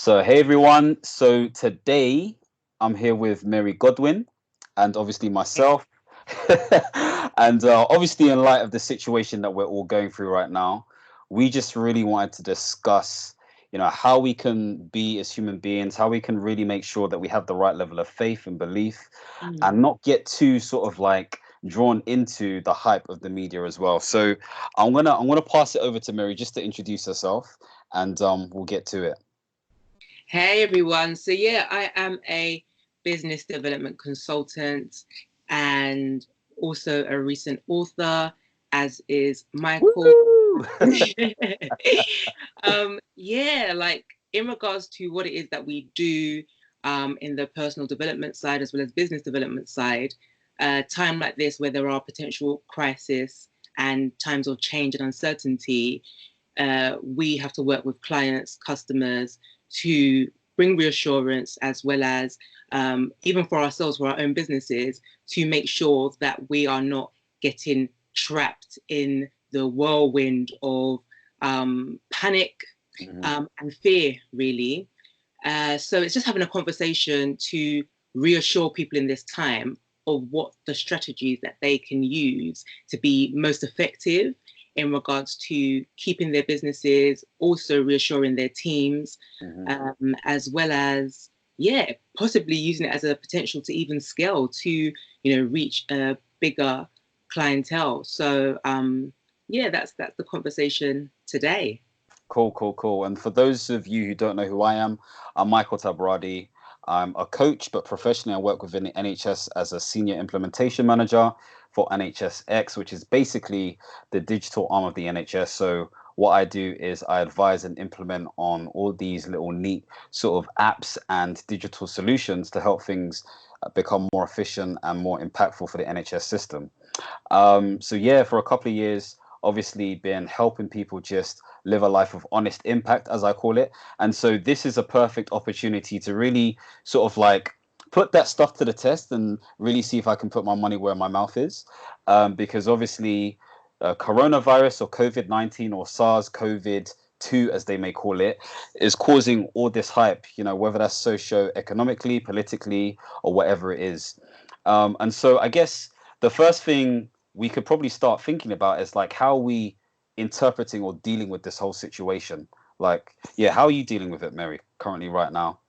So, hey everyone. So, today I'm here with Mary Godwin and obviously myself. And obviously, in light of the situation that we're all going through right now, we just really wanted to discuss, how we can be as human beings, how we can really make sure that we have the right level of faith and belief Mm. and not get too sort of like drawn into the hype of the media as well. So, I'm gonna pass it over to Mary just to introduce herself and we'll get to it. Hey everyone. So yeah, I am a business development consultant and also a recent author, as is Michael. Woo! Yeah, like in regards to what it is that we do in the personal development side as well as business development side, time like this where there are potential crisis and times of change and uncertainty, we have to work with clients, customers to bring reassurance as well as even for ourselves, for our own businesses, to make sure that we are not getting trapped in the whirlwind of panic Mhm. and fear, really. So it's just having a conversation to reassure people in this time of what the strategies that they can use to be most effective in regards to keeping their businesses, also reassuring their teams, Mhm. as well as, yeah, possibly using it as a potential to even scale to, reach a bigger clientele. So, yeah, that's the conversation today. Cool, cool, cool. And for those of you who don't know who I am, I'm Michael Tabradi. I'm a coach, but professionally, I work within the NHS as a senior implementation manager for NHSX, which is basically the digital arm of the NHS. So, what I do is I advise and implement on all these little neat sort of apps and digital solutions to help things become more efficient and more impactful for the NHS system. So yeah, for a couple of years, obviously been helping people just live a life of honest impact, as I call it. And so this is a perfect opportunity to really sort of like put that stuff to the test and really see if I can put my money where my mouth is. Because obviously, coronavirus or COVID-19 or SARS COVID 2, as they may call it, is causing all this hype, whether that's socio-economically, politically, or whatever it is. And so I guess the first thing we could probably start thinking about is like how we interpreting or dealing with this whole situation. Like, yeah, how are you dealing with it, Mary, currently right now?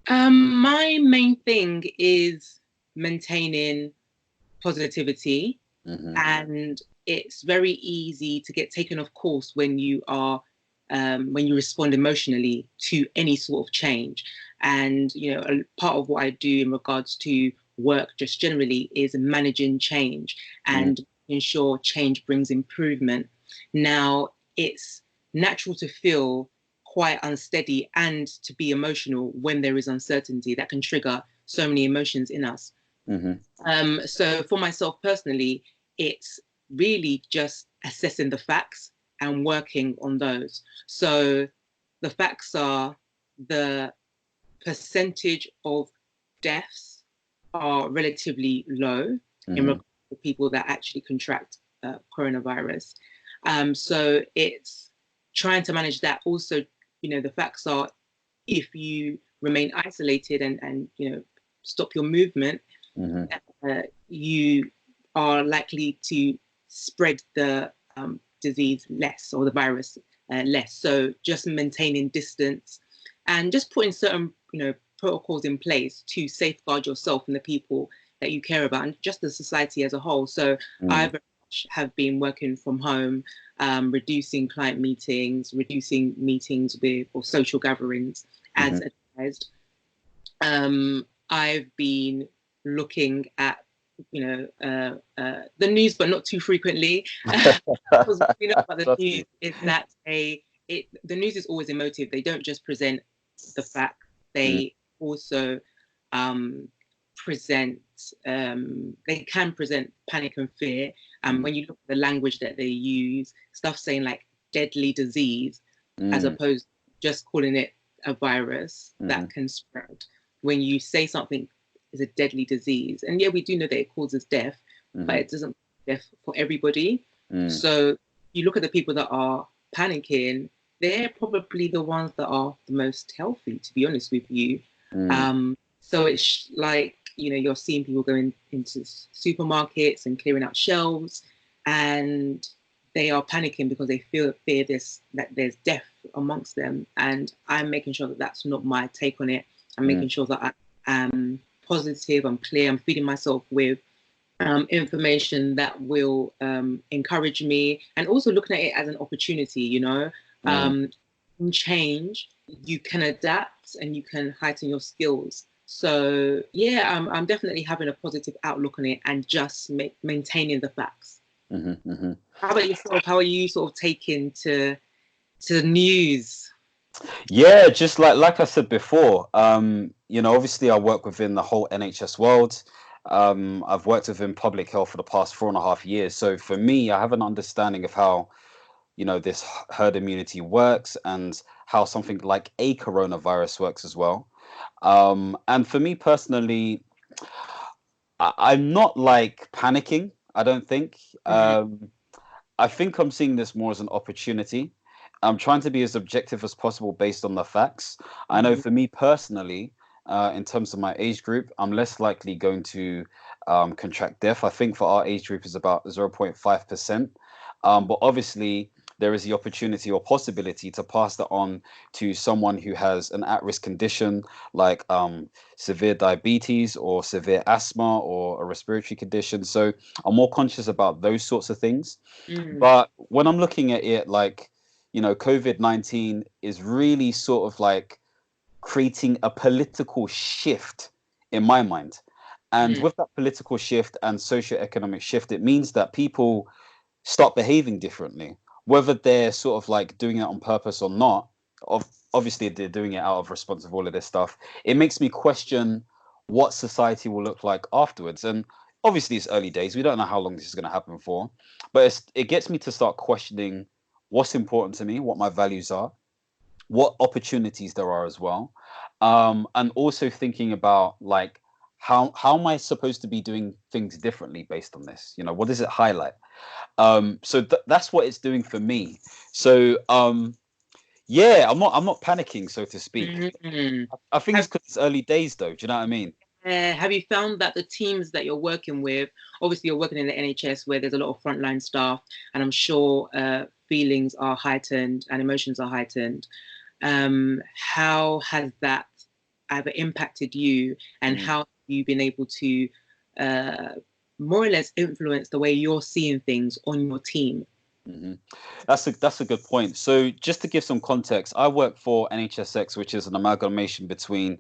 My main thing is maintaining positivity, Hmm. and it's very easy to get taken off course when you are when you respond emotionally to any sort of change. And a part of what I do in regards to work just generally is managing change Mm. and ensure change brings improvement. Now, it's natural to feel quite unsteady and to be emotional when there is uncertainty that can trigger so many emotions in us. Hmm. So for myself personally, it's really just assessing the facts and working on those. So the facts are the percentage of deaths are relatively low in Hmm. regard to people that actually contract coronavirus. So it's trying to manage that. Also, the facts are if you remain isolated and stop your movement, Hmm. you are likely to spread the disease less or the virus less. So just maintaining distance and just putting certain, protocols in place to safeguard yourself and the people that you care about and just the society as a whole. So I Mm. very much have been working from home, reducing client meetings, reducing meetings with or social gatherings as Hmm. advised. I've been looking at, the news, but not too frequently. Because what we know about the Trust news me. is that the news is always emotive. They don't just present the fact; Mm. they also um, present. They can present panic and fear. Mm. When you look at the language that they use, stuff saying like deadly disease, as Mm. opposed to just calling it a virus Hmm. that can spread. When you say something is a deadly disease, and yeah, we do know that it causes death, but Hmm. it doesn't cause death for everybody. Mm. So you look at the people that are panicking, they're probably the ones that are the most healthy, to be honest with you. Mm, So it's like, you're seeing people going into supermarkets and clearing out shelves, and they are panicking because they fear this, that there's death amongst them. And I'm making sure that that's not my take on it. I'm mm, making sure that I am positive, I'm clear, I'm feeding myself with information that will encourage me, and also looking at it as an opportunity, mm. change, you can adapt and you can heighten your skills. So yeah, I'm definitely having a positive outlook on it and just maintaining the facts. Mm-hmm, mm-hmm. How about yourself? How are you sort of taking to the news? Yeah, just like I said before, obviously I work within the whole NHS world. I've worked within public health for the past 4.5 years. So for me, I have an understanding of how, this herd immunity works and how something like a coronavirus works as well. And for me personally, I'm not like panicking, I don't think. Mm-hmm, I think I'm seeing this more as an opportunity. I'm trying to be as objective as possible based on the facts. I know mm-hmm, for me personally, in terms of my age group, I'm less likely going to contract death. I think for our age group is about 0.5%. But obviously, there is the opportunity or possibility to pass that on to someone who has an at-risk condition like severe diabetes or severe asthma or a respiratory condition. So I'm more conscious about those sorts of things. mm-hmm, But when I'm looking at it, like, COVID-19 is really sort of like creating a political shift in my mind. And with that political shift and socio-economic shift, it means that people start behaving differently, whether they're sort of like doing it on purpose or not. Obviously, they're doing it out of response of all of this stuff. It makes me question what society will look like afterwards. And obviously, it's early days. We don't know how long this is going to happen for, but it gets me to start questioning what's important to me, what my values are, what opportunities there are as well, and also thinking about like how am I supposed to be doing things differently based on this? What does it highlight? So that's what it's doing for me. So yeah, I'm not panicking, so to speak. mm-hmm. I think it's because it's early days, though. Do you know what I mean? Have you found that the teams that you're working with, obviously you're working in the NHS where there's a lot of frontline staff, and I'm sure feelings are heightened and emotions are heightened. How has that either impacted you, and Mm. how have you been able to uh, more or less influence the way you're seeing things on your team? hmm That's a good point. So just to give some context, I work for NHSX, which is an amalgamation between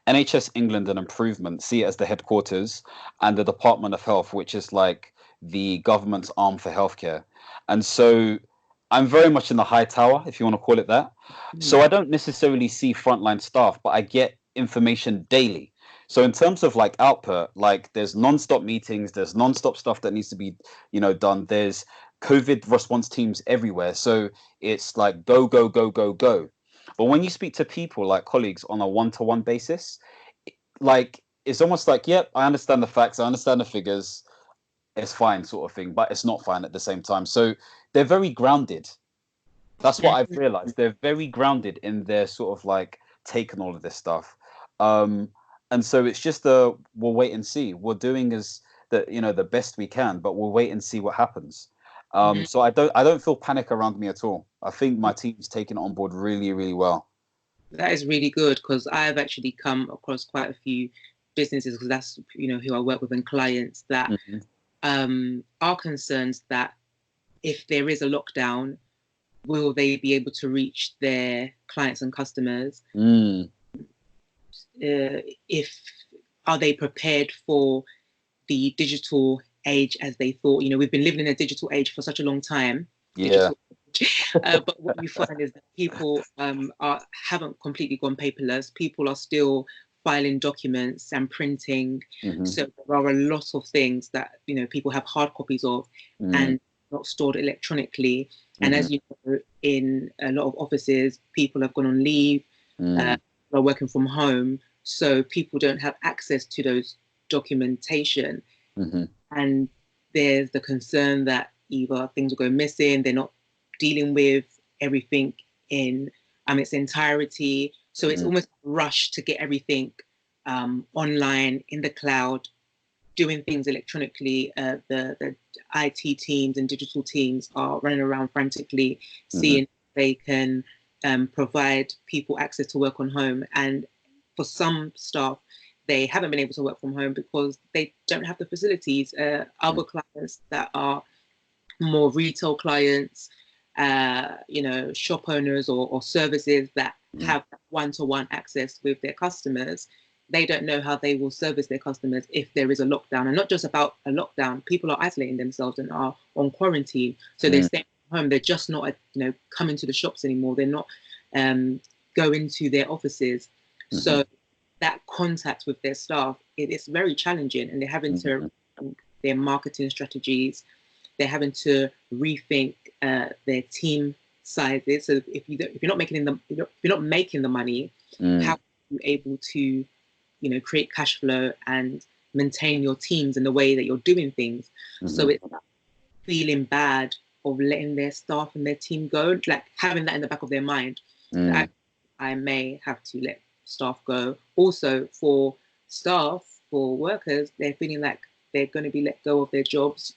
NHS England and Improvement, see it as the headquarters, and the Department of Health, which is like the government's arm for healthcare. And so I'm very much in the high tower, if you want to call it that. So Mm, I don't necessarily see frontline staff, but I get information daily. So in terms of like output, like there's non-stop meetings, there's non-stop stuff that needs to be, done. There's COVID response teams everywhere. So it's like go, go, go, go, go. But when you speak to people like colleagues on a one-to-one basis, like it's almost like, yep, I understand the facts, I understand the figures, it's fine, sort of thing, but it's not fine at the same time. So they're very grounded. That's what I've mm, realized. They're very grounded in their sort of like take on all of this stuff. Um, and so it's just we'll wait and see. We're doing as the best we can, but we'll wait and see what happens. mm. So I don't feel panic around me at all. I think my team's taken it on board really, really well. That is really good, because I've actually come across quite a few businesses, because that's who I work with, and clients that Hmm. are concerned that if there is a lockdown, will they be able to reach their clients and customers? Mm, If Are they prepared for the digital age as they thought? We've been living in a digital age for such a long time. yeah. Digital, but what you find is that people haven't completely gone paperless. People are still filing documents and printing. Hmm. So there are a lot of things that people have hard copies of Mm, and not stored electronically. And hmm. as you know, in a lot of offices, people have gone on leave, Mm, are working from home, so people don't have access to those documentation. hmm. And there's the concern that either things will go missing, they're not dealing with everything in its entirety. So it's almost rushed to get everything online, in the cloud, doing things electronically. The IT teams and digital teams are running around frantically, seeing if they can provide people access to work on home. And for some staff, they haven't been able to work from home because they don't have the facilities. Other clients that are more retail clients, shop owners or services that have one-to-one access with their customers, they don't know how they will service their customers if there is a lockdown. And not just about a lockdown, people are isolating themselves and are on quarantine. So they're staying home. They're just not, coming to the shops anymore. They're not going to their offices. So that contact with their staff, it's very challenging, and they're having to their marketing strategies. They're having to rethink their team sizes. So if you're not making the money, how are you able to, create cash flow and maintain your teams in the way that you're doing things? So it's feeling bad of letting their staff and their team go, like having that in the back of their mind. That I may have to let staff go. Also, for staff, for workers, they're feeling like they're going to be let go of their jobs.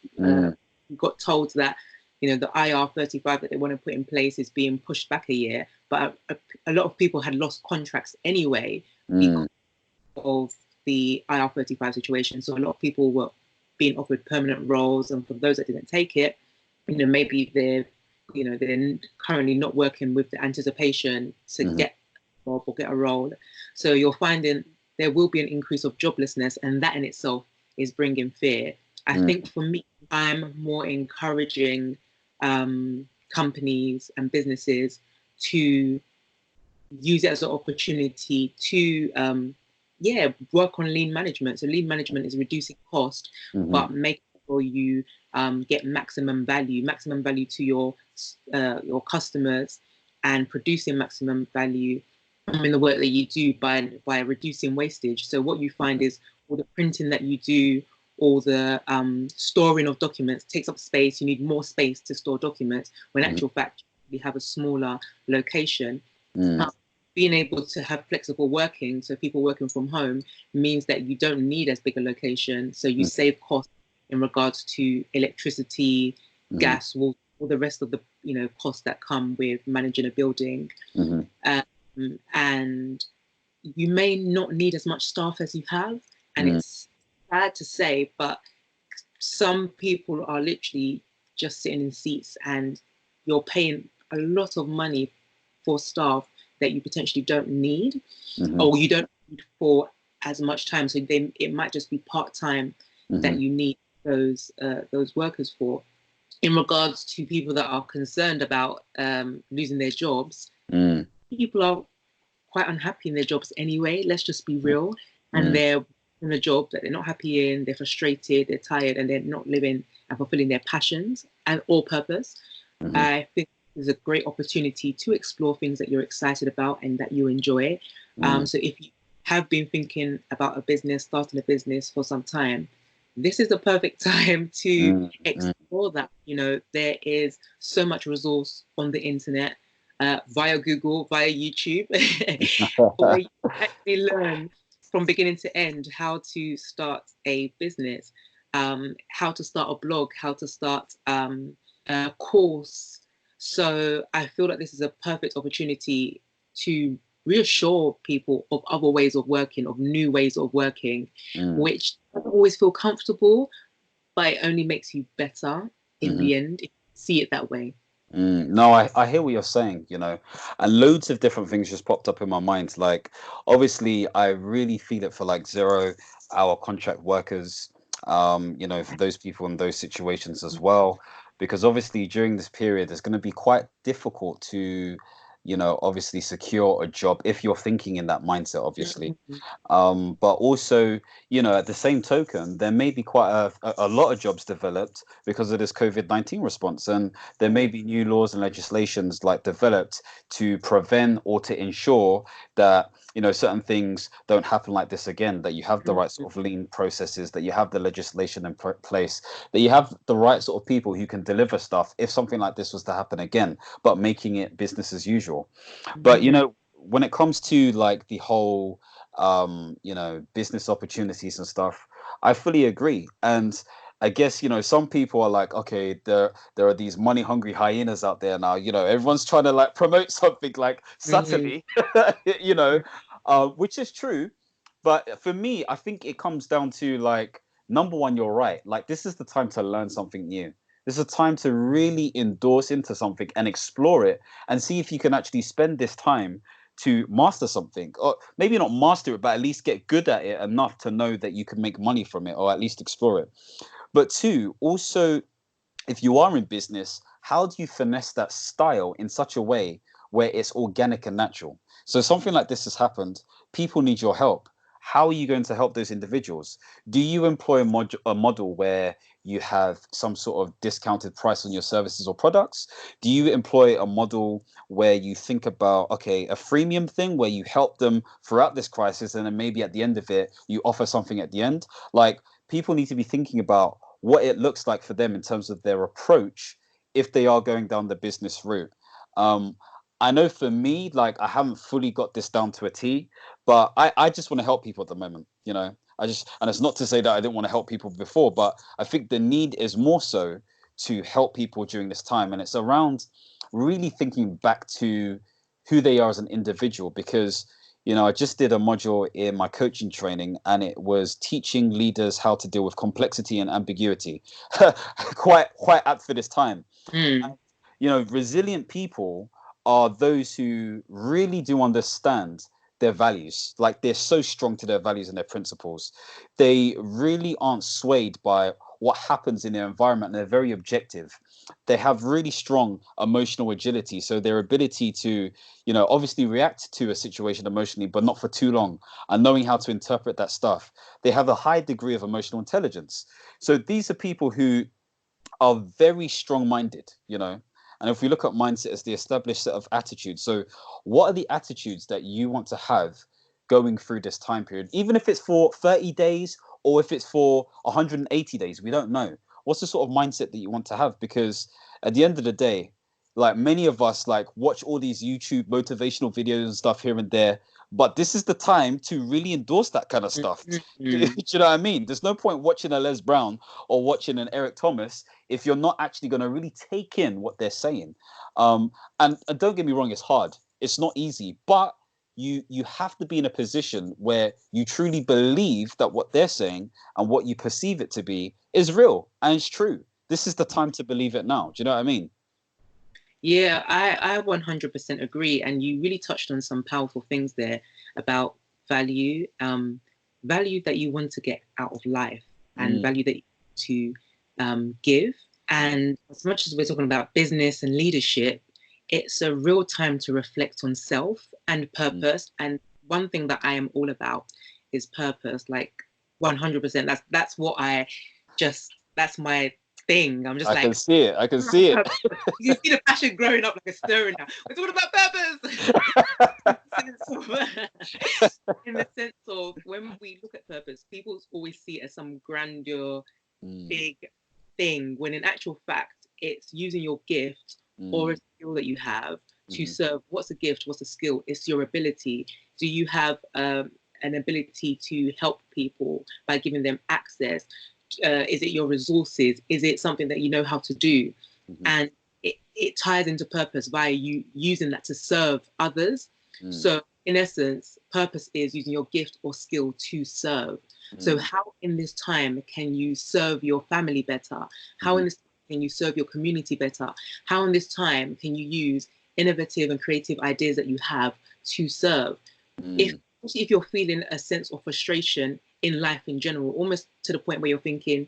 Got told that the IR35 that they want to put in place is being pushed back a year, but a lot of people had lost contracts anyway because of the IR35 situation. So a lot of people were being offered permanent roles, and for those that didn't take it, maybe they're currently not working with the anticipation to get a job or get a role. So you're finding there will be an increase of joblessness, and that in itself is bringing fear. I think for me, I'm more encouraging companies and businesses to use it as an opportunity to work on lean management. So lean management is reducing cost, but making sure you get maximum value to your customers, and producing maximum value in the work that you do by reducing wastage. So what you find is all the printing that you do, all the storing of documents takes up space. You need more space to store documents, when in actual fact you have a smaller location. Being able to have flexible working, so people working from home, means that you don't need as big a location. So you save costs in regards to electricity, gas, all the rest of the costs that come with managing a building. And you may not need as much staff as you have, and it's sad to say, but some people are literally just sitting in seats, and you're paying a lot of money for staff that you potentially don't need, or you don't need for as much time. So it might just be part-time that you need those workers for. In regards to people that are concerned about losing their jobs, people are quite unhappy in their jobs anyway. Let's just be real. And they're in a job that they're not happy in, they're frustrated, they're tired, and they're not living and fulfilling their passions or purpose. I think there's a great opportunity to explore things that you're excited about and that you enjoy. So if you have been thinking about starting a business for some time, this is the perfect time to explore that. There is so much resource on the internet, via Google, via YouTube, where you actually learn from beginning to end how to start a business, how to start a blog, how to start a course. So I feel like this is a perfect opportunity to reassure people of other ways of working, of new ways of working, which doesn't always feel comfortable, but it only makes you better in the end, if you see it that way. No, I hear what you're saying, and loads of different things just popped up in my mind. Like, obviously, I really feel it for like 0-hour contract workers, for those people in those situations as well, because obviously during this period, it's going to be quite difficult to, obviously secure a job if you're thinking in that mindset, obviously. But also, at the same token, there may be quite a lot of jobs developed because of this COVID-19 response. And there may be new laws and legislations like developed to prevent or to ensure that, certain things don't happen like this again, that you have the right Mhm. sort of lean processes, that you have the legislation in place, that you have the right sort of people who can deliver stuff if something like this was to happen again, but making it business as usual. But Mhm. when it comes to like the whole business opportunities and stuff, I fully agree. And I guess, some people are like, okay, there are these money hungry hyenas out there now. Everyone's trying to like promote something like Mhm. subtly, you know, which is true. But for me, I think it comes down to like, number one, you're right. Like, this is the time to learn something new. This is a time to really endorse into something and explore it and see if you can actually spend this time to master something, or maybe not master it, but at least get good at it enough to know that you can make money from it, or at least explore it. But two, also, if you are in business, how do you finesse that style in such a way where it's organic and natural? So something like this has happened. People need your help. How are you going to help those individuals? Do you employ a model where you have some sort of discounted price on your services or products? Do you employ a model where you think about, okay, a freemium thing where you help them throughout this crisis and then maybe at the end of it, you offer something at the end? Like, people need to be thinking about what it looks like for them in terms of their approach if they are going down the business route. Um, I know for me, like, I haven't fully got this down to a T, but I just want to help people at the moment. And it's not to say that I didn't want to help people before, but I think the need is more so to help people during this time. And it's around really thinking back to who they are as an individual, because I just did a module in my coaching training, and it was teaching leaders how to deal with complexity and ambiguity. Quite apt for this time. Mm. Resilient people are those who really do understand their values. Like, they're so strong to their values and their principles. They really aren't swayed by what happens in their environment, and they're very objective. They have really strong emotional agility. So their ability to, obviously react to a situation emotionally, but not for too long, and knowing how to interpret that stuff. They have a high degree of emotional intelligence. So these are people who are very strong minded, And if we look at mindset as the established set of attitudes, so what are the attitudes that you want to have going through this time period, even if it's for 30 days or if it's for 180 days, we don't know. What's the sort of mindset that you want to have? Because at the end of the day, like, many of us like watch all these YouTube motivational videos and stuff here and there, but this is the time to really endorse that kind of stuff. Do Mhm. you know what I mean? There's no point watching a Les Brown or watching an Eric Thomas if you're not actually going to really take in what they're saying. And don't get me wrong, it's hard. It's not easy, but you have to be in a position where you truly believe that what they're saying and what you perceive it to be is real and it's true. This is the time to believe it now. Do you know what I mean? Yeah, I 100% agree. And you really touched on some powerful things there about value, value that you want to get out of life, and Mm, value that you to give. And as much as we're talking about business and leadership, it's a real time to reflect on self and mm. purpose. And one thing that I am all about is purpose, like 100%. That's what that's my thing. I'm just I can like, see it. I can see it. you see the passion growing up like a stirring now. We're talking about purpose. In the sense of when we look at purpose, people always see it as some grandeur, Mm, big thing, when in actual fact, it's using your gift or a mm, skill that you have to mhm, serve. What's a gift? What's a skill? It's your ability. Do you have an ability to help people by giving them access? Is it your resources? Is it something that you know how to do? mhm, And it ties into purpose by you using that to serve others. mm, So in essence, purpose is using your gift or skill to serve. So mm, how in this time can you serve your family better? How in mhm, this time can you serve your community better? How in this time can you use innovative and creative ideas that you have to serve? If mm, especially if you're feeling a sense of frustration in life in general, almost to the point where you're thinking,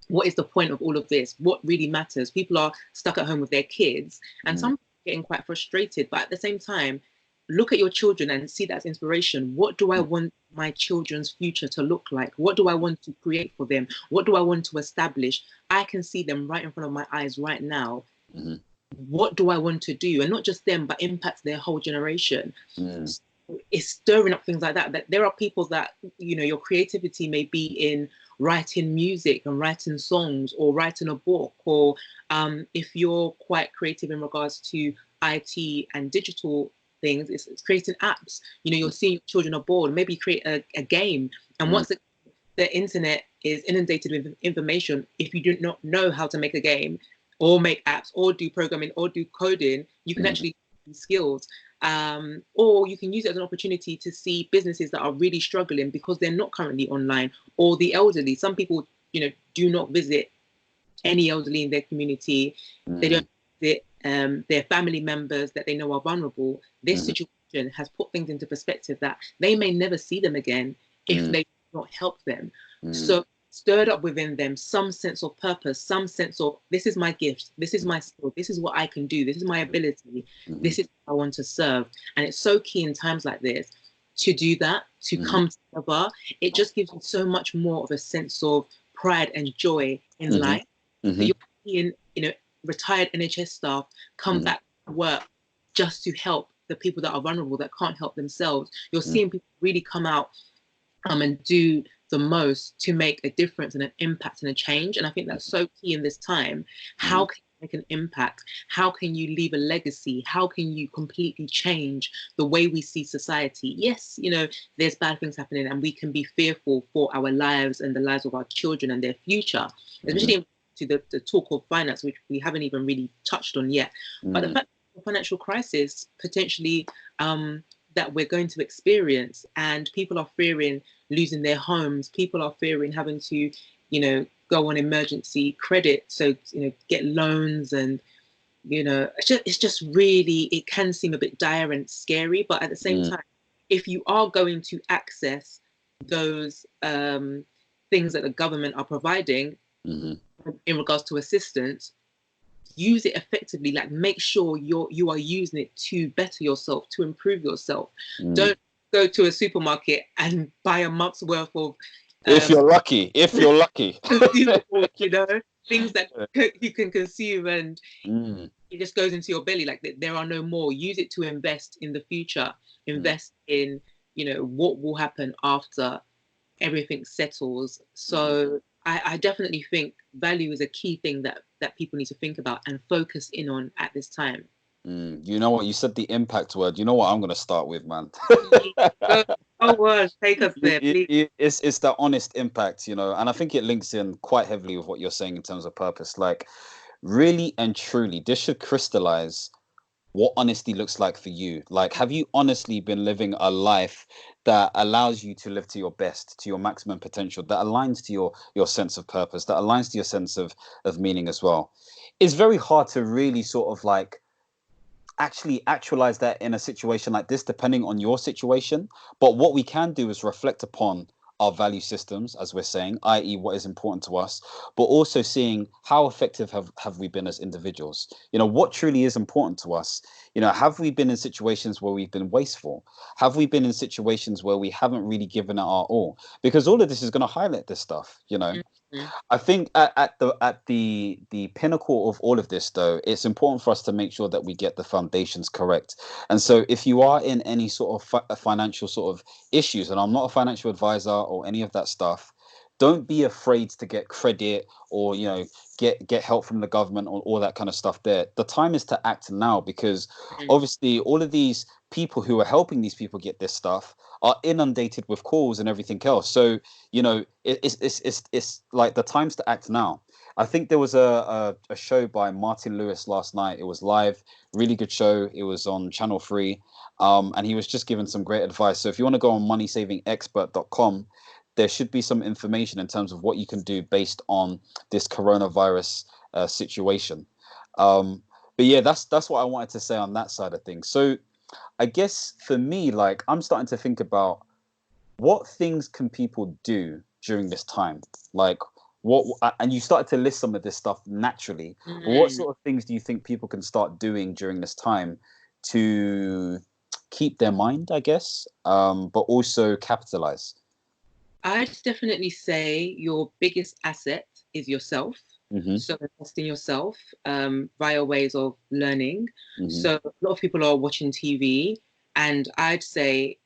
what is the point of all of this? What really matters? People are stuck at home with their kids, and mm, some are getting quite frustrated. But at the same time, look at your children and see that as inspiration. What do I mm, want my children's future to look like? What do I want to create for them? What do I want to establish? I can see them right in front of my eyes right now. mhm, What do I want to do? And not just them, but impact their whole generation. mm, it's stirring up things like that. That there are people that, you know, your creativity may be in writing music and writing songs or writing a book, or if you're quite creative in regards to IT and digital things, it's creating apps. You know, you're seeing children are bored, maybe create a game. And once the internet is inundated with information, if you do not know how to make a game or make apps or do programming or do coding, you can actually skills, or you can use it as an opportunity to see businesses that are really struggling because they're not currently online, or the elderly. Some people, you know, do not visit any elderly in their community. They don't visit their family members that they know are vulnerable. This situation has put things into perspective that they may never see them again if they do not help them. So stirred up within them some sense of purpose, some sense of, this is my gift, this is my skill, this is what I can do, this is my ability, this is what I want to serve. And it's so key in times like this to do that, to come together. It just gives you so much more of a sense of pride and joy in life. So you're seeing, you know, retired NHS staff come back to work just to help the people that are vulnerable, that can't help themselves. You're seeing people really come out and do the most to make a difference and an impact and a change. And I think that's so key in this time. How can you make an impact? How can you leave a legacy? How can you completely change the way we see society? Yes, you know, there's bad things happening and we can be fearful for our lives and the lives of our children and their future, especially to the talk of finance, which we haven't even really touched on yet. But the fact that the financial crisis potentially that we're going to experience, and people are fearing losing their homes, people are fearing having to, you know, go on emergency credit, so, you know, get loans, and, you know, it's just really, it can seem a bit dire and scary. But at the same time, if you are going to access those things that the government are providing in regards to assistance, use it effectively. Like, make sure you are using it to better yourself, to improve yourself. Don't go to a supermarket and buy a month's worth of if you're lucky consumables, you know, things that you can consume, and it just goes into your belly. Like, there are no more. Use it to invest in the future, invest in, you know, what will happen after everything settles. So I definitely think value is a key thing that people need to think about and focus in on at this time. You know what? You said the impact word. You know what I'm going to start with, man? Oh, word, take us there, please. It's the honest impact, you know, and I think it links in quite heavily with what you're saying in terms of purpose. Like, really and truly, this should crystallize what honesty looks like for you. Like, have you honestly been living a life that allows you to live to your best, to your maximum potential, that aligns to your sense of purpose, that aligns to your sense of meaning as well? It's very hard to really sort of like actually actualize that in a situation like this, depending on your situation. But what we can do is reflect upon our value systems, as we're saying, i.e. what is important to us, but also seeing how effective have we been as individuals. You know, what truly is important to us. You know, have we been in situations where we've been wasteful? Have we been in situations where we haven't really given it our all? Because all of this is going to highlight this stuff, you know. I think at the pinnacle of all of this, though, it's important for us to make sure that we get the foundations correct. And so, if you are in any sort of financial sort of issues, and I'm not a financial advisor or any of that stuff, don't be afraid to get credit or, you know, get help from the government or all that kind of stuff. There, the time is to act now, because obviously all of these people who are helping these people get this stuff are inundated with calls and everything else. So, you know, it's like the time's to act now. I think there was a show by Martin Lewis last night. It was live, really good show. It was on Channel 3, and he was just giving some great advice. So if you want to go on moneysavingexpert.com, there should be some information in terms of what you can do based on this coronavirus situation. But yeah, that's what I wanted to say on that side of things. So I guess for me, like, I'm starting to think about what things can people do during this time? Like, and you started to list some of this stuff naturally. But what sort of things do you think people can start doing during this time to keep their mind, I guess, but also capitalize? I'd definitely say your biggest asset is yourself. So invest in yourself via ways of learning. So a lot of people are watching TV, and I'd say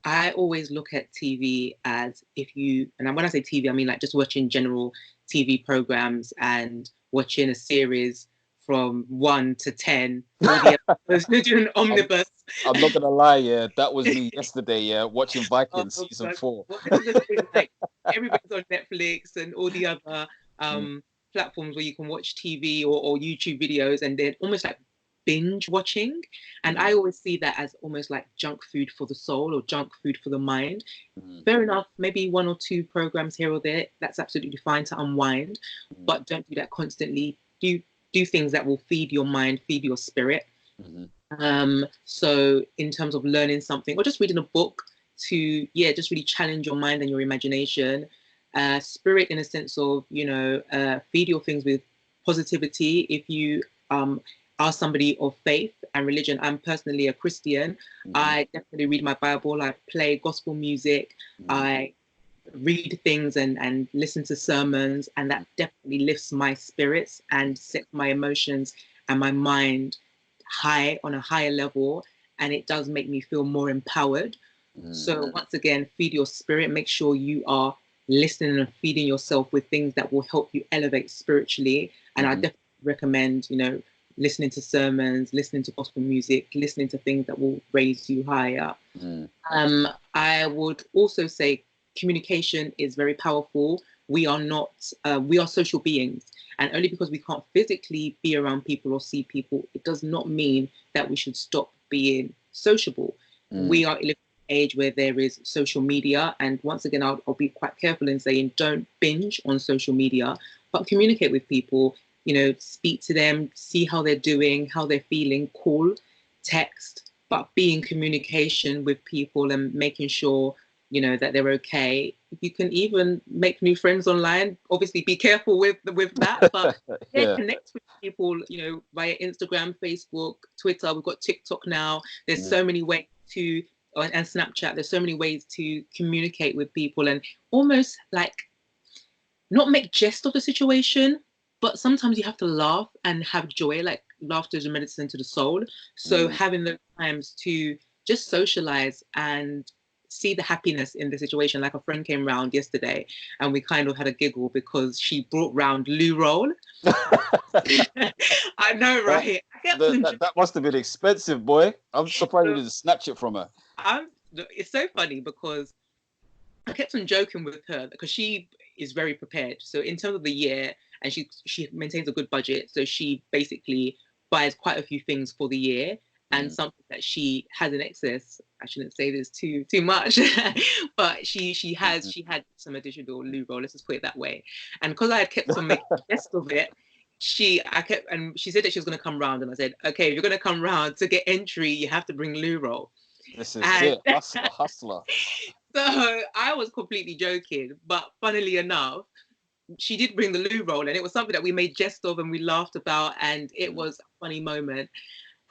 I always look at TV as and when I say TV, I mean like just watching general TV programs and watching a series from 1 to 10, all the episodes, doing an I'm, omnibus. I'm not gonna lie, yeah, that was me yesterday, yeah, watching Oh Vikings season God. 4. Well, this is the thing, like everybody's on Netflix and all the other Mm, platforms where you can watch TV or YouTube videos, and they're almost like binge watching. And mm, I always see that as almost like junk food for the soul or junk food for the mind. mm, Fair enough, maybe 1 or 2 programs here or there, that's absolutely fine to unwind, mm, but don't do that constantly. Do things that will feed your mind, feed your spirit. mm, So in terms of learning something or just reading a book to, yeah, just really challenge your mind and your imagination. Spirit in a sense of, feed your things with positivity. If you are somebody of faith and religion, I'm personally a Christian. mm, I definitely read my Bible. I play gospel music. mm, I read things and listen to sermons, and that definitely lifts my spirits and sets my emotions and my mind high on a higher level, and it does make me feel more empowered. mm, So once again, feed your spirit. Make sure you are listening and feeding yourself with things that will help you elevate spiritually. And I mm, definitely recommend, listening to sermons, listening to gospel music, listening to things that will raise you higher. mm, I would also say communication is very powerful. We are not, we are social beings. And only because we can't physically be around people or see people, it does not mean that we should stop being sociable. mm, We are in an age where there is social media. And once again, I'll be quite careful in saying don't binge on social media, but communicate with people, speak to them, see how they're doing, how they're feeling, call, text, but be in communication with people and making sure that they're okay. You can even make new friends online. Obviously be careful with that, but yeah, yeah, connect with people via Instagram, Facebook, Twitter. We've got TikTok now. There's mm, so many ways to and Snapchat. There's so many ways to communicate with people and almost like not make jest of the situation, but sometimes you have to laugh and have joy. Like laughter is a medicine to the soul. So mm. having those times to just socialize and see the happiness in the situation. Like a friend came round yesterday and we kind of had a giggle because she brought round loo roll. I know, that, right? I kept on, that must have been expensive, boy. I'm surprised you didn't snatch it from her. it's so funny because I kept on joking with her because she is very prepared. So in terms of the year, and she maintains a good budget, so she basically buys quite a few things for the year, and Mm, something that she has in excess. I shouldn't say this too much, but mm, she had some additional loo roll. Let's just put it that way. And because I had kept on making best of it, she said that she was going to come round, and I said, okay, if you're going to come round to get entry, you have to bring loo roll. this is And it. Hustler, hustler. so I was completely joking, but funnily enough, she did bring the loo roll, and it was something that we made jest of and we laughed about, and it Mm, was a funny moment.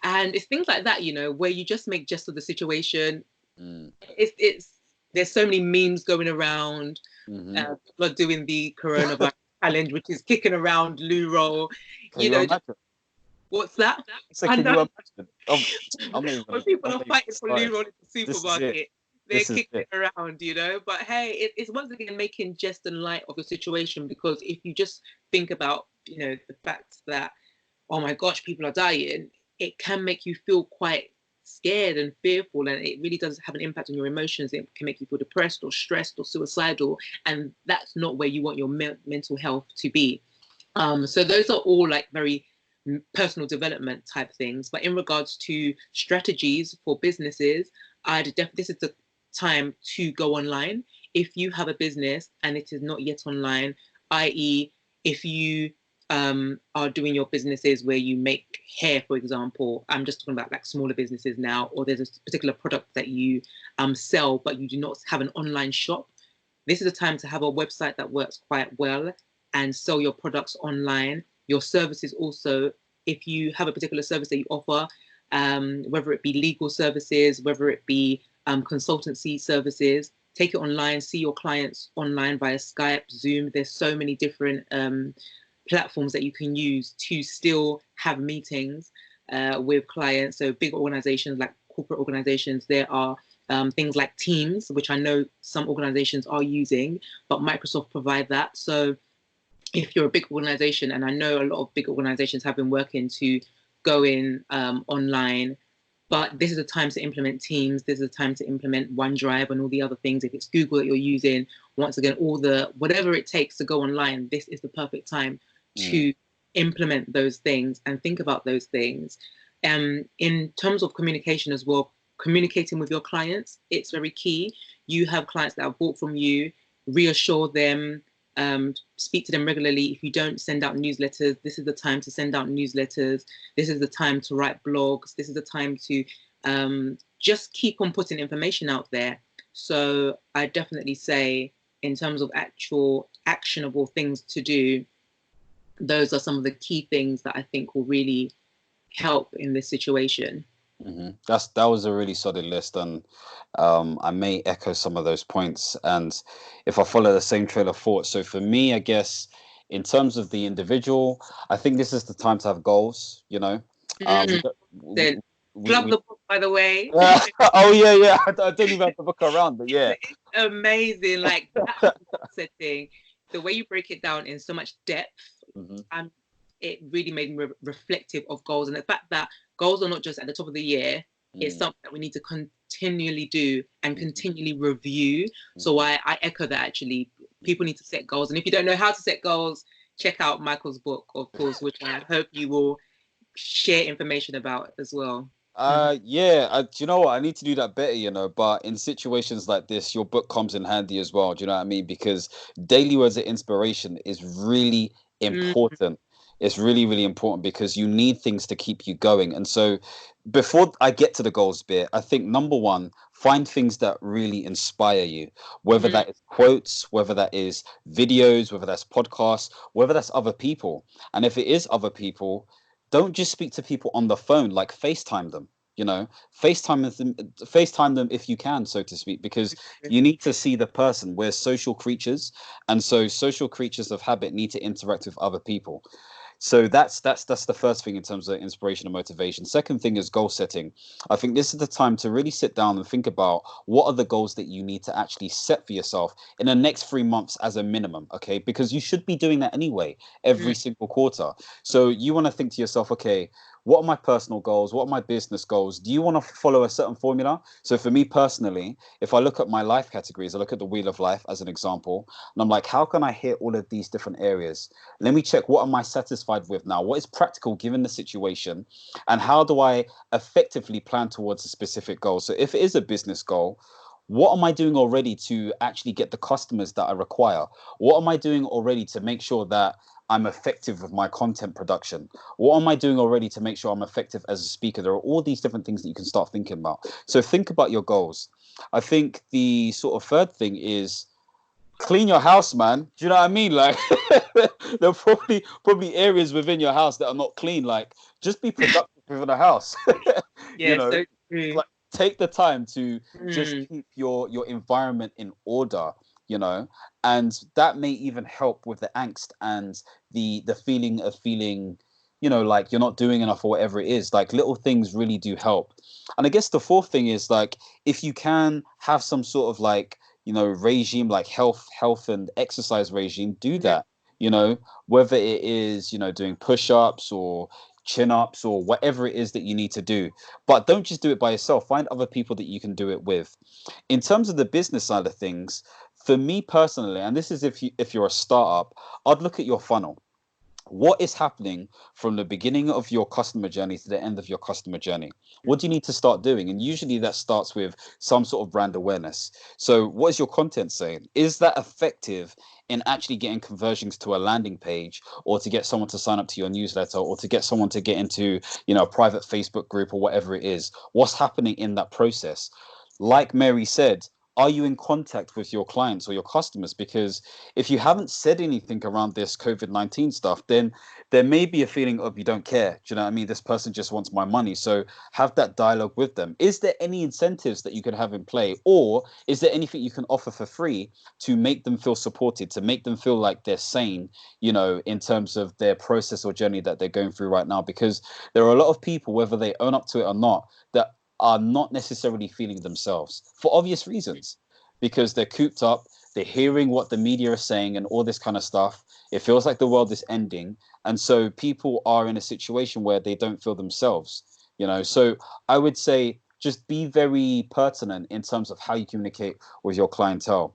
And it's things like that, where you just make jest of the situation. mm, It's there's so many memes going around. mm-hmm. People are doing the coronavirus challenge, which is kicking around loo roll. Can you Just, imagine? what's that? So I can know. you imagine? I'm not When even. people I'm are not even fighting for loo started. roll in the This is it. supermarket, they're This is kicking it. it around. But hey, it's once again making jest and light of the situation, because if you just think about, the fact that, oh my gosh, people are dying, it can make you feel quite scared and fearful, and it really does have an impact on your emotions. It can make you feel depressed or stressed or suicidal, and that's not where you want your mental health to be. So those are all like very personal development type things. But in regards to strategies for businesses, this is the time to go online. If you have a business and it is not yet online, i.e., if you are doing your businesses where you make hair, for example, I'm just talking about like smaller businesses now, or there's a particular product that you sell, but you do not have an online shop. This is a time to have a website that works quite well and sell your products online. Your services also, if you have a particular service that you offer, whether it be legal services, whether it be consultancy services, take it online, see your clients online via Skype, Zoom. There's so many different platforms that you can use to still have meetings with clients. So big organizations like corporate organizations, there are things like Teams, which I know some organizations are using, but Microsoft provide that. So if you're a big organization, and I know a lot of big organizations have been working to go in online, but this is the time to implement Teams. This is the time to implement OneDrive and all the other things. If it's Google that you're using, once again, all the whatever it takes to go online, this is the perfect time to implement those things and think about those things. In terms of communication as well, communicating with your clients, it's very key. You have clients that have bought from you, reassure them, speak to them regularly. If you don't send out newsletters, this is the time to send out newsletters. This is the time to write blogs. This is the time to just keep on putting information out there. So I definitely say, in terms of actual actionable things to do, those are some of the key things that I think will really help in this situation. That was a really solid list, and I may echo some of those points. And if I follow the same trail of thought, so for me, I guess in terms of the individual, I think this is the time to have goals. You know, Then plug the book, by the way. Oh yeah. I don't even have the book around, but yeah, it's amazing. Like that setting, the way you break it down in so much depth, and it really made me reflective of goals, and the fact that goals are not just at the top of the year. It's something that we need to continually do and continually review. So I echo that. Actually, people need to set goals, and if you don't know how to set goals, check out Michael's book, of course, which I hope you will share information about as well. Yeah, do you know what? I need to do that better, you know, but in situations like this, your book comes in handy as well. Do you know what I mean? Because daily words of inspiration is really important. It's really, really important because you need things to keep you going. And so before I get to the goals bit, I think number one, find things that really inspire you, whether that is quotes, whether that is videos, whether that's podcasts, whether that's other people. And if it is other people, don't just speak to people on the phone, like FaceTime them, you know, FaceTime them if you can, so to speak, because you need to see the person. We're social creatures, and so social creatures of habit need to interact with other people. So that's the first thing in terms of inspiration and motivation. Second thing is goal setting. I think this is the time to really sit down and think about what are the goals that you need to actually set for yourself in the next 3 months as a minimum, okay? Because you should be doing that anyway every single quarter. So you want to think to yourself, okay, what are my personal goals? What are my business goals? Do you want to follow a certain formula? So for me personally, if I look at my life categories, I look at the wheel of life as an example, and I'm like, how can I hit all of these different areas? Let me check, what am I satisfied with now? What is practical given the situation? And how do I effectively plan towards a specific goal? So if it is a business goal, what am I doing already to actually get the customers that I require? What am I doing already to make sure that I'm effective with my content production? What am I doing already to make sure I'm effective as a speaker? There are all these different things that you can start thinking about. So think about your goals. I think the sort of third thing is clean your house, man. Do you know what I mean? Like there are probably areas within your house that are not clean. Like just be productive within the house. You Yeah, know, so true. like take the time to just keep your environment in order, you know, and that may even help with the angst and the feeling of feeling, you know, like you're not doing enough or whatever it is. Like little things really do help. And I guess the fourth thing is like if you can have some sort of like, you know, regime, like health and exercise regime, do that, you know, whether it is, you know, doing push-ups or chin-ups or whatever it is that you need to do. But don't just do it by yourself. Find other people that you can do it with. In terms of the business side of things, for me personally, and this is if you're a startup, I'd look at your funnel. What is happening from the beginning of your customer journey to the end of your customer journey? What do you need to start doing? And usually that starts with some sort of brand awareness. So what is your content saying? Is that effective in actually getting conversions to a landing page, or to get someone to sign up to your newsletter, or to get someone to get into, you know, a private Facebook group or whatever it is? What's happening in that process? Like Mary said, are you in contact with your clients or your customers? Because if you haven't said anything around this COVID-19 stuff, then there may be a feeling of you don't care. Do you know what I mean? This person just wants my money. So have that dialogue with them. Is there any incentives that you can have in play? Or is there anything you can offer for free to make them feel supported, to make them feel like they're sane, you know, in terms of their process or journey that they're going through right now? Because there are a lot of people, whether they own up to it or not, that are not necessarily feeling themselves for obvious reasons, because they're cooped up, they're hearing what the media is saying and all this kind of stuff. It feels like the world is ending. And so people are in a situation where they don't feel themselves, you know. So I would say just be very pertinent in terms of how you communicate with your clientele.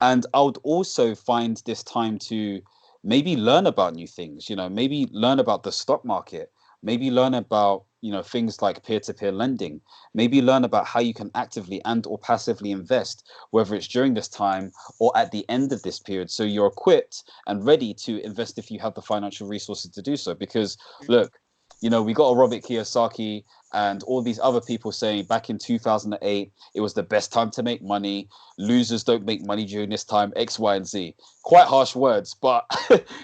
And I would also find this time to maybe learn about new things, you know, maybe learn about the stock market, maybe learn about, you know, things like peer-to-peer lending, maybe learn about how you can actively and or passively invest, whether it's during this time or at the end of this period, so you're equipped and ready to invest if you have the financial resources to do so. Because look, you know, we got a Robert Kiyosaki and all these other people saying back in 2008 it was the best time to make money. Losers don't make money during this time, X, Y, and Z. Quite harsh words, but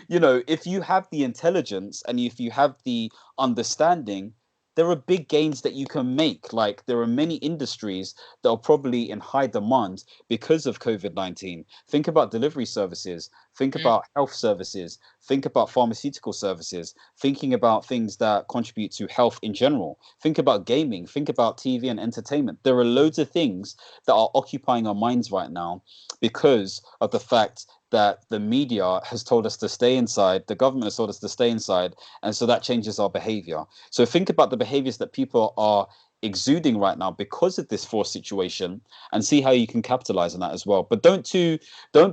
you know, if you have the intelligence and if you have the understanding, there are big gains that you can make. Like, there are many industries that are probably in high demand because of COVID-19. Think about delivery services, think about health services, think about pharmaceutical services, thinking about things that contribute to health in general. Think about gaming, think about TV and entertainment. There are loads of things that are occupying our minds right now because of the fact that the media has told us to stay inside, the government has told us to stay inside, and so that changes our behavior. So think about the behaviors that people are exuding right now because of this forced situation, and see how you can capitalize on that as well. But don't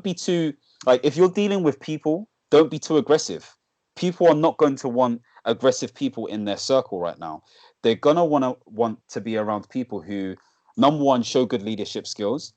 be too, like, if you're dealing with people, don't be too aggressive. People are not going to want aggressive people in their circle right now. They're gonna want to be around people who, number one, show good leadership skills.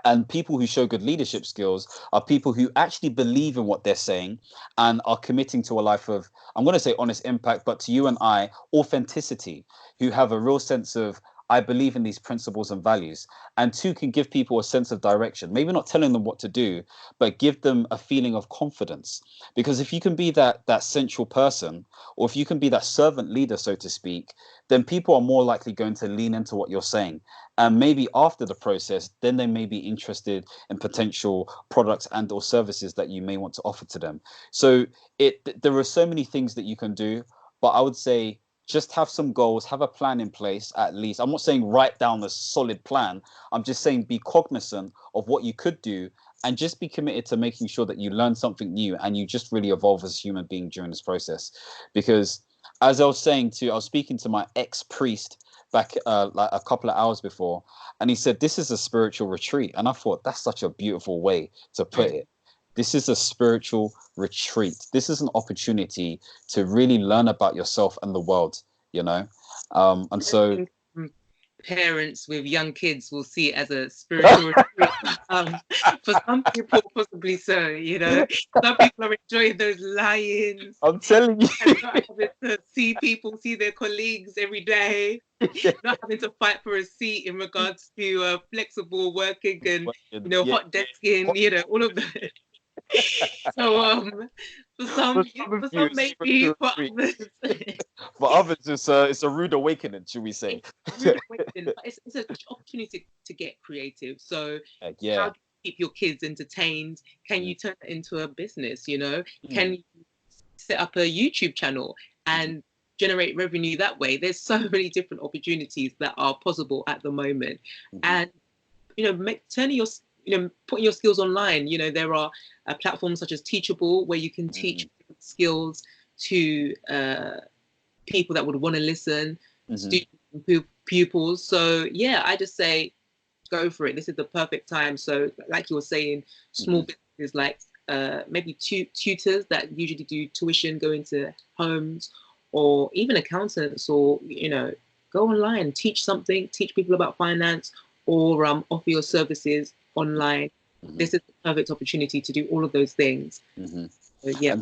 And people who show good leadership skills are people who actually believe in what they're saying and are committing to a life of, I'm going to say honest impact, but to you and I, authenticity, who have a real sense of, I believe in these principles and values. And two, can give people a sense of direction, maybe not telling them what to do, but give them a feeling of confidence. Because if you can be that central person, or if you can be that servant leader, so to speak, then people are more likely going to lean into what you're saying. And maybe after the process, then they may be interested in potential products and or services that you may want to offer to them. So there are so many things that you can do, but I would say just have some goals, have a plan in place at least. I'm not saying write down a solid plan. I'm just saying be cognizant of what you could do, and just be committed to making sure that you learn something new and you just really evolve as a human being during this process. Because as I was saying I was speaking to my ex-priest back like a couple of hours before, and he said this is a spiritual retreat, and I thought that's such a beautiful way to put it. This is a spiritual retreat. This is an opportunity to really learn about yourself and the world, you know. And so parents with young kids will see it as a spiritual retreat. For some people, possibly so, you know. Some people are enjoying those lions. I'm telling you, and not having to see their colleagues every day, not having to fight for a seat in regards to flexible working and, you know, hot desking, you know, all of that. So for some maybe, for others, for others, it's a rude awakening, should we say? Rude awakening, but it's an opportunity to get creative. So how do you keep your kids entertained? Can you turn it into a business? You know, can you set up a YouTube channel and generate revenue that way? There's so many different opportunities that are possible at the moment, and you know, putting your skills online. You know, there are platforms such as Teachable where you can teach skills to people that would want to listen, students and pupils. So yeah, I just say go for it. This is the perfect time. So like you were saying, small businesses like maybe tutors that usually do tuition, go into homes, or even accountants, or, you know, go online, teach something, teach people about finance, or offer your services online. This is the perfect opportunity to do all of those things. So, yeah,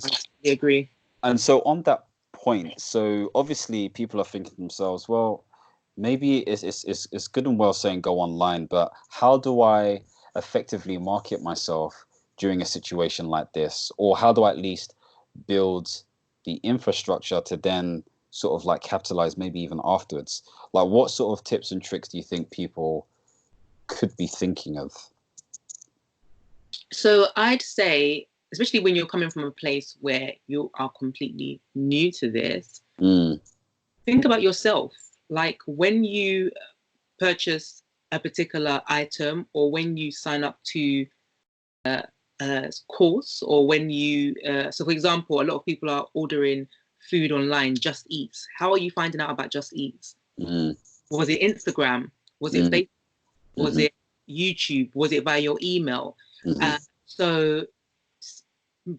I agree. And so on that point, so obviously people are thinking to themselves, well, maybe it's good and well saying go online, but how do I effectively market myself during a situation like this? Or how do I at least build the infrastructure to then sort of like capitalize maybe even afterwards? Like, what sort of tips and tricks do you think people could be thinking of? So I'd say, especially when you're coming from a place where you are completely new to this, think about yourself. Like, when you purchase a particular item, or when you sign up to a course, or when you, so for example, a lot of people are ordering food online, Just Eats. How are you finding out about Just Eats? Was it Instagram? Was it Facebook? Was it YouTube? Was it via your email? So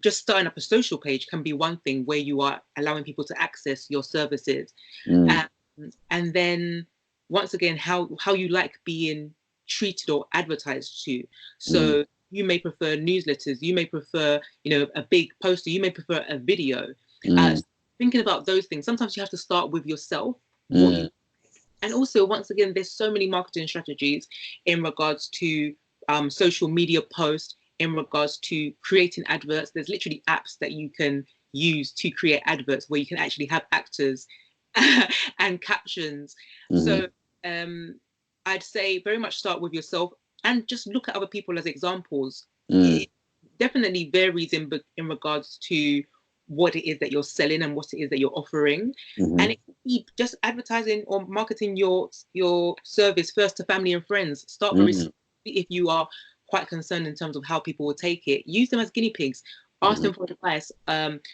just starting up a social page can be one thing where you are allowing people to access your services. And then once again, how you like being treated or advertised to. So you may prefer newsletters, you may prefer, a big poster, you may prefer a video. Thinking about those things, sometimes you have to start with yourself. And also, once again, there's so many marketing strategies in regards to social media posts, in regards to creating adverts. There's literally apps that you can use to create adverts where you can actually have actors and captions. So I'd say very much start with yourself and just look at other people as examples. It definitely varies in regards to what it is that you're selling and what it is that you're offering. And it can be just advertising or marketing your service first to family and friends. Start very slowly if you are quite concerned in terms of how people will take it. Use them as guinea pigs. Ask them for advice.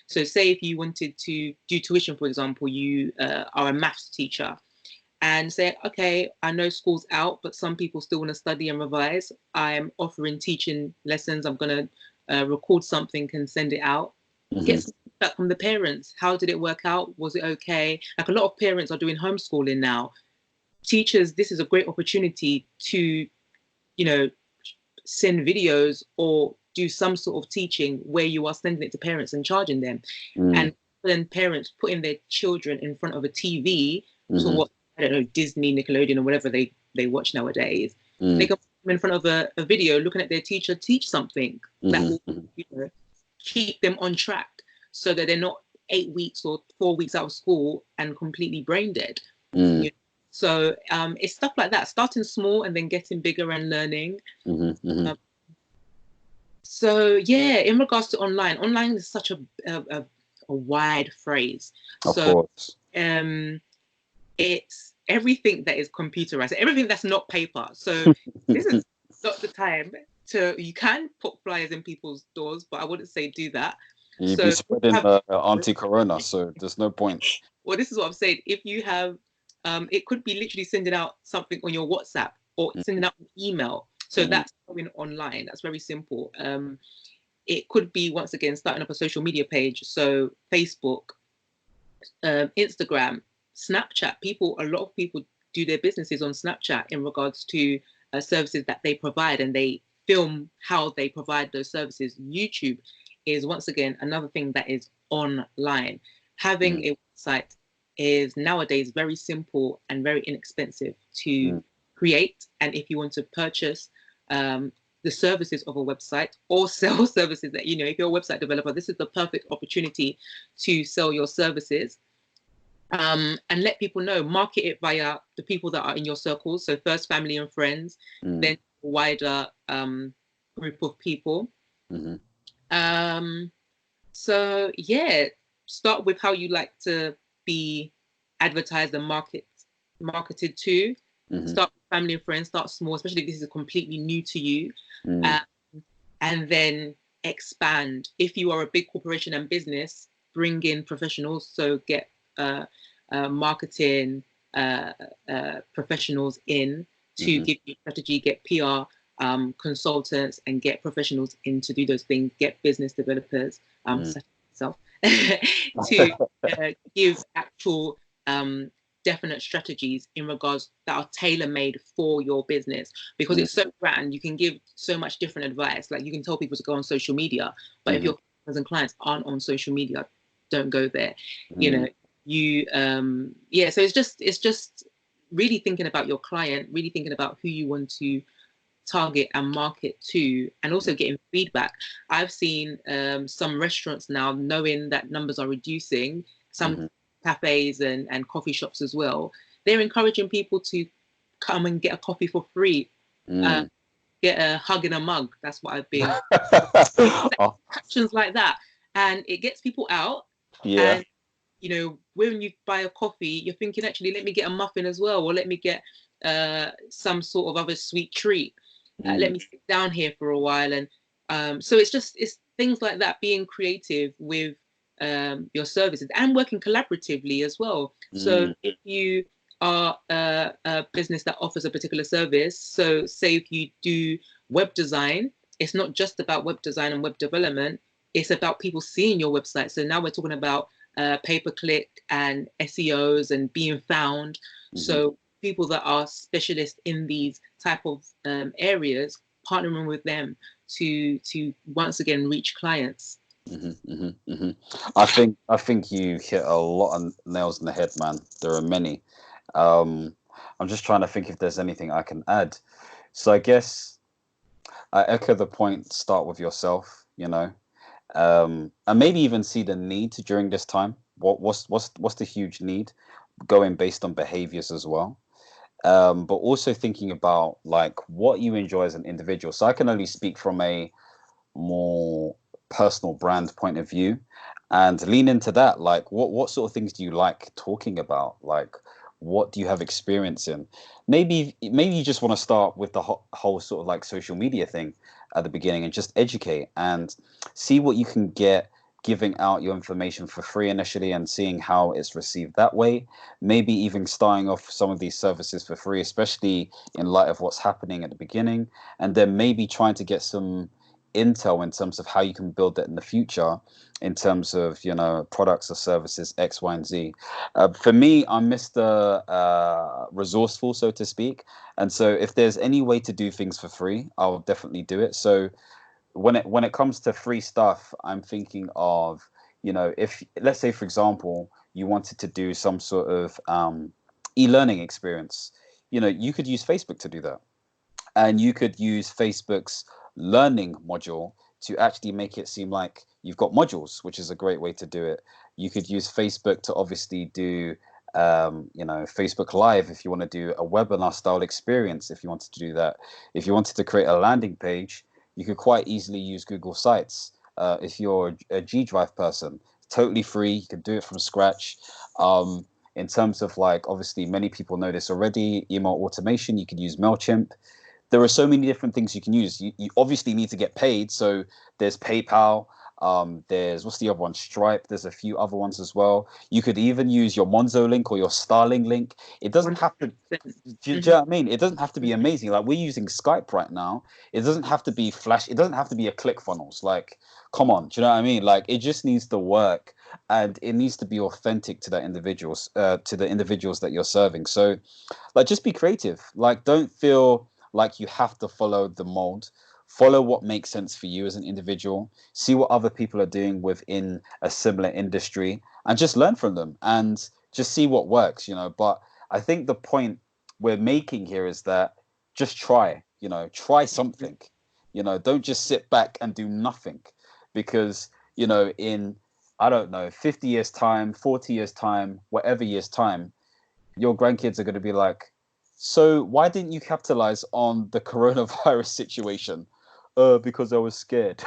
So say if you wanted to do tuition, for example, you are a maths teacher, and say, okay, I know school's out, but some people still want to study and revise. I'm offering teaching lessons. I'm going to record something and send it out. Get some feedback from the parents. How did it work out? Was it okay? Like, a lot of parents are doing homeschooling now. Teachers, this is a great opportunity to, send videos or do some sort of teaching where you are sending it to parents and charging them. And then parents putting their children in front of a TV to watch, I don't know, Disney, Nickelodeon, or whatever they watch nowadays. They can put them in front of a video looking at their teacher teach something that will keep them on track, so that they're not 8 weeks or 4 weeks out of school and completely brain dead. So it's stuff like that, starting small and then getting bigger and learning. So yeah, in regards to online is such a wide phrase. Of course. It's everything that is computerized, everything that's not paper. So this is not the time you can put flyers in people's doors, but I wouldn't say do that. You'd be spreading anti-corona, so there's no point. Well, this is what I'm saying. If you have, it could be literally sending out something on your WhatsApp or sending out an email. So that's going online. That's very simple. It could be, once again, starting up a social media page. So Facebook, Instagram, Snapchat. A lot of people do their businesses on Snapchat in regards to services that they provide, and they film how they provide those services. YouTube is, once again, another thing that is online. Having a website is nowadays very simple and very inexpensive to create. And if you want to purchase the services of a website or sell services that, if you're a website developer, this is the perfect opportunity to sell your services. And let people know, market it via the people that are in your circles. So first family and friends, then a wider group of people. So yeah, start with how you like to be advertised and marketed to. Start with family and friends, start small, especially if this is completely new to you. And then expand. If you are a big corporation and business, bring in professionals. So get marketing professionals in to give you strategy, get PR consultants, and get professionals in to do those things. Get business developers, such as myself, to give actual definite strategies in regards that are tailor-made for your business, because it's so grand. You can give so much different advice. Like, you can tell people to go on social media, but if your customers and clients aren't on social media, don't go there. So it's just really thinking about your client, really thinking about who you want to target and market to, and also getting feedback. I've seen some restaurants now, knowing that numbers are reducing, some cafes and coffee shops as well, they're encouraging people to come and get a coffee for free, get a hug in a mug. That's what I've been actions like that, and it gets people out. And when you buy a coffee, you're thinking, actually, let me get a muffin as well, or let me get some sort of other sweet treat. Let me sit down here for a while. And so it's things like that, being creative with your services and working collaboratively as well. So if you are a business that offers a particular service, so say if you do web design, it's not just about web design and web development, it's about people seeing your website. So now we're talking about pay-per-click and SEOs and being found. So people that are specialists in these type of areas, partnering with them to once again reach clients. I think you hit a lot of nails in the head, man. There are many. I'm just trying to think if there's anything I can add. So I guess I echo the point. Start with yourself, and maybe even see the need during this time. What's the huge need, going based on behaviors as well. But also thinking about like what you enjoy as an individual. So I can only speak from a more personal brand point of view, and lean into that. Like what sort of things do you like talking about? Like what do you have experience in? Maybe you just want to start with the whole sort of like social media thing at the beginning and just educate and see what you can get, giving out your information for free initially and seeing how it's received that way. Maybe even starting off some of these services for free, especially in light of what's happening at the beginning, and then maybe trying to get some intel in terms of how you can build that in the future, in terms of products or services X, Y, and Z. For me, I'm Mr. Resourceful, so to speak, and so if there's any way to do things for free, I'll definitely do it. So when it comes to free stuff, I'm thinking of, if let's say for example you wanted to do some sort of e-learning experience, you could use Facebook to do that, and you could use Facebook's learning module to actually make it seem like you've got modules, which is a great way to do it. You could use Facebook to obviously do Facebook Live if you want to do a webinar style experience. If you wanted to do that, if you wanted to create a landing page, you could quite easily use Google Sites. If you're a G Drive person, totally free. You could do it from scratch. In terms of like, obviously many people know this already, email automation, you could use MailChimp. There are so many different things you can use. You obviously need to get paid. So there's PayPal. There's, what's the other one? Stripe. There's a few other ones as well. You could even use your Monzo link or your Starling link. It doesn't have to, do you know what I mean? It doesn't have to be amazing. Like we're using Skype right now. It doesn't have to be flash. It doesn't have to be a ClickFunnels. Like, come on. Do you know what I mean? Like it just needs to work, and it needs to be authentic to that individuals, to the individuals that you're serving. So like, just be creative. Like, don't feel like you have to follow the mold. Follow what makes sense for you as an individual. See what other people are doing within a similar industry and just learn from them and just see what works, But I think the point we're making here is that just try something. Don't just sit back and do nothing, because, in, I don't know, 50 years time, 40 years time, whatever years time, your grandkids are going to be like, so why didn't you capitalize on the coronavirus situation? Because I was scared.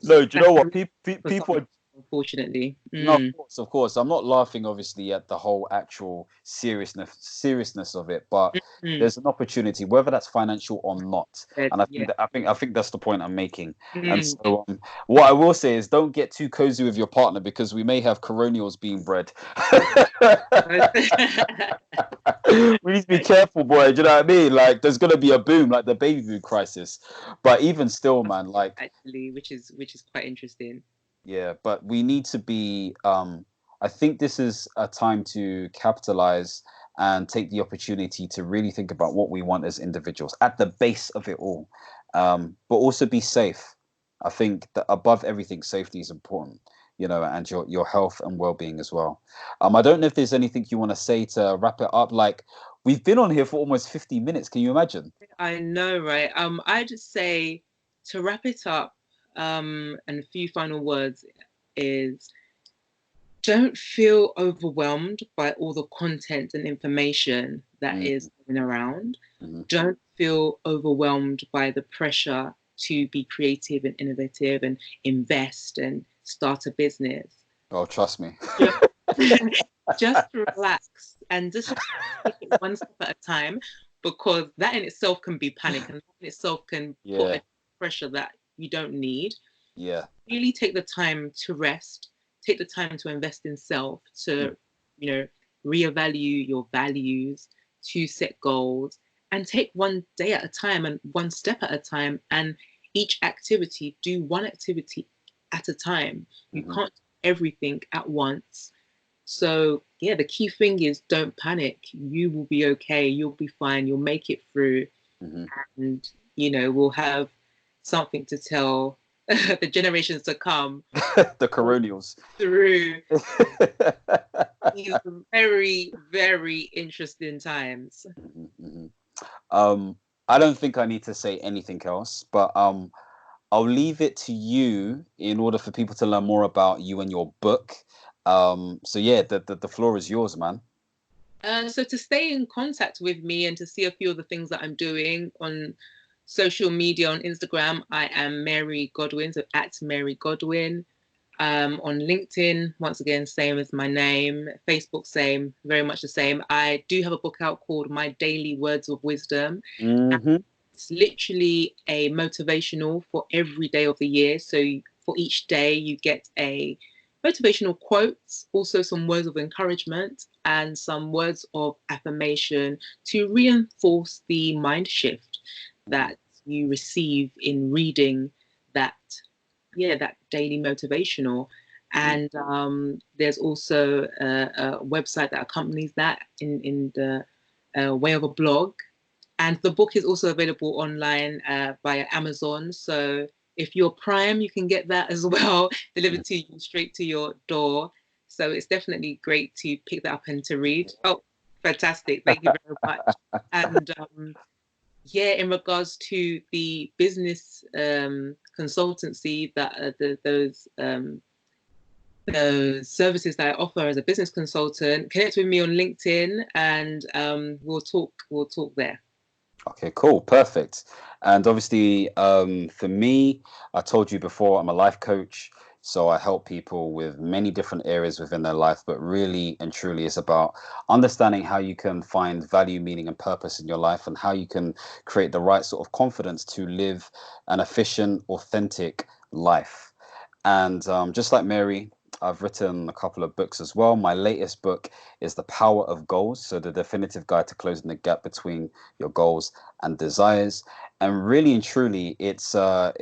No, do you know what? People are, unfortunately. no, of course. I'm not laughing, obviously, at the whole actual seriousness of it, but there's an opportunity, whether that's financial or not. And I think that's the point I'm making. And so, what I will say is, don't get too cozy with your partner, because we may have coronials being bred. We need to be careful, boy. Do you know what I mean? Like, there's gonna be a boom, like the baby boom crisis. But even still, man, like, actually, which is quite interesting. Yeah, but we need to be. I think this is a time to capitalize and take the opportunity to really think about what we want as individuals at the base of it all, but also be safe. I think that above everything, safety is important, and your health and well-being as well. I don't know if there's anything you want to say to wrap it up. Like, we've been on here for almost 50 minutes. Can you imagine? I know, right? I just say, to wrap it up, and a few final words is, don't feel overwhelmed by all the content and information that is going around. Don't feel overwhelmed by the pressure to be creative and innovative and invest and start a business. Oh, trust me. Just relax and just take it one step at a time, because that in itself can be panic, and that in itself can put Yeah. a pressure that you don't need. Yeah. Really take the time to rest, take the time to invest in self, to, you know, reevaluate your values, to set goals, and take one day at a time and one step at a time. And each activity, do one activity at a time. You can't do everything at once. So, yeah, the key thing is don't panic. You will be okay. You'll be fine. You'll make it through. And, you know, we'll have something to tell the generations to come The coronials. through these very, very interesting times. I don't think I need to say anything else, but I'll leave it to you in order for people to learn more about you and your book. So yeah, the floor is yours, man. So to stay in contact with me and to see a few of the things that I'm doing on social media, on Instagram, I am Mary Godwin, so at Mary Godwin. On LinkedIn, once again, same as my name. Facebook, same, very much the same. I do have a book out called My Daily Words of Wisdom. It's literally a motivational for every day of the year. So for each day, you get a motivational quotes, also some words of encouragement and some words of affirmation to reinforce the mind shift that you receive in reading that, yeah, that daily motivational. And there's also a website that accompanies that in the way of a blog. And the book is also available online via Amazon. So if you're Prime, you can get that as well, delivered to you straight to your door. So it's definitely great to pick that up and to read. Oh, fantastic. Thank you very much. And yeah, in regards to the business consultancy, that those services that I offer as a business consultant, connect with me on LinkedIn, and we'll talk there. Okay, cool, perfect. And obviously, for me, I told you before, I'm a life coach. So I help people with many different areas within their life, but really and truly it's about understanding how you can find value, meaning, and purpose in your life, and how you can create the right sort of confidence to live an efficient, authentic life. And just like Mary, I've written a couple of books as well. My latest book is The Power of Goals. So, the definitive guide to closing the gap between your goals and desires. And really and truly, it's a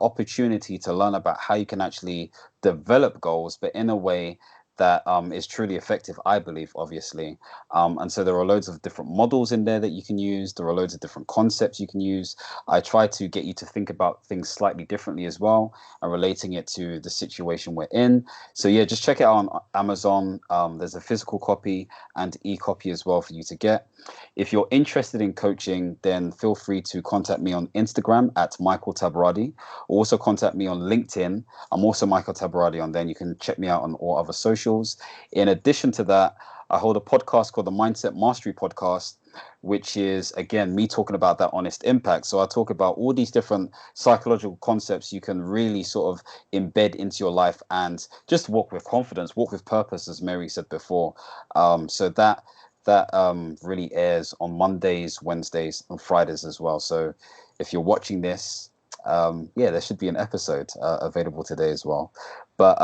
opportunity to learn about how you can actually develop goals, but in a way that is truly effective, I believe, obviously. And so there are loads of different models in there that you can use. There are loads of different concepts you can use. I try to get you to think about things slightly differently as well and relating it to the situation we're in. So yeah, just check it out on Amazon. There's a physical copy and e-copy as well for you to get. If you're interested in coaching, then feel free to contact me on Instagram at Michael Tabaradi. Also contact me on LinkedIn. I'm also Michael Tabaradi on there. And you can check me out on all other socials. In addition to that, I hold a podcast called the Mindset Mastery Podcast, which is, again, me talking about that honest impact. So I talk about all these different psychological concepts you can really sort of embed into your life and just walk with confidence, walk with purpose, as Mary said before. So that really airs on Mondays, Wednesdays, and Fridays as well. So if you're watching this, yeah, there should be an episode available today as well. But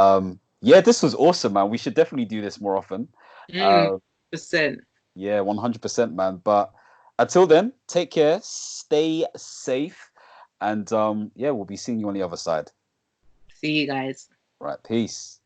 yeah, this was awesome, man. We should definitely do this more often. Uh, 100%. yeah, 100%, man. But until then, take care, stay safe, and yeah, we'll be seeing you on the other side. See you guys. Right, peace.